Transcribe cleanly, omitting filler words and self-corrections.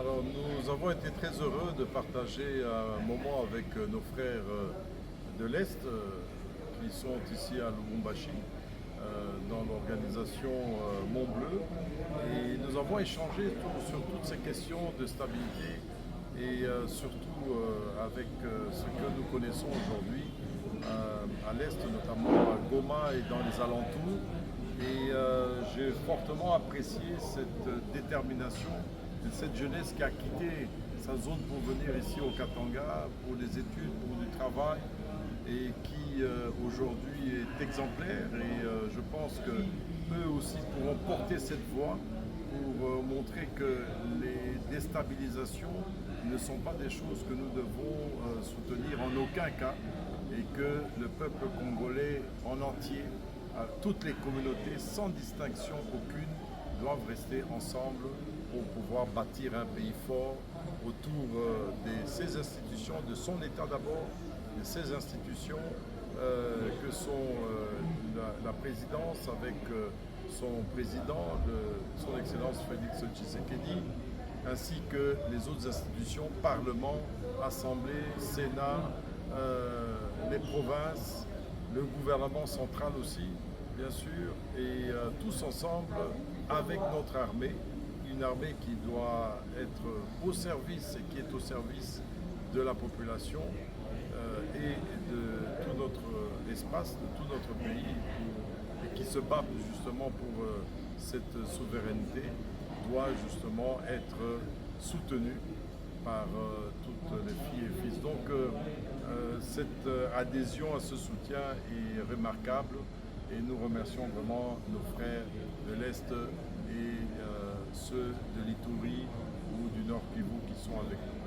Alors, nous avons été très heureux de partager un moment avec nos frères de l'Est qui sont ici à Lubumbashi dans l'organisation Mont Bleu. Et nous avons échangé sur toutes ces questions de stabilité et surtout avec ce que nous connaissons aujourd'hui à l'Est, notamment à Goma et dans les alentours. Et j'ai fortement apprécié cette détermination de cette jeunesse qui a quitté sa zone pour venir ici au Katanga pour des études, pour du travail et qui aujourd'hui est exemplaire. Et je pense qu'eux aussi pourront porter cette voix pour montrer que les déstabilisations ne sont pas des choses que nous devons soutenir en aucun cas et que le peuple congolais en entier, toutes les communautés sans distinction aucune, doivent rester ensemble pour pouvoir bâtir un pays fort autour de ses institutions, de son État d'abord, de ses institutions que sont la présidence avec son président, son Excellence Félix Tshisekedi, ainsi que les autres institutions, Parlement, Assemblée, Sénat, les provinces, le gouvernement central aussi, bien sûr, et tous ensemble avec notre armée, une armée qui doit être au service et qui est au service de la population et de tout notre espace, de tout notre pays, et qui se bat justement pour cette souveraineté, doit justement être soutenue par toutes les filles et fils. Donc cette adhésion à ce soutien est remarquable et nous remercions vraiment nos frères de l'Est et ceux de l'Ituri ou du Nord Kivu qui sont avec nous.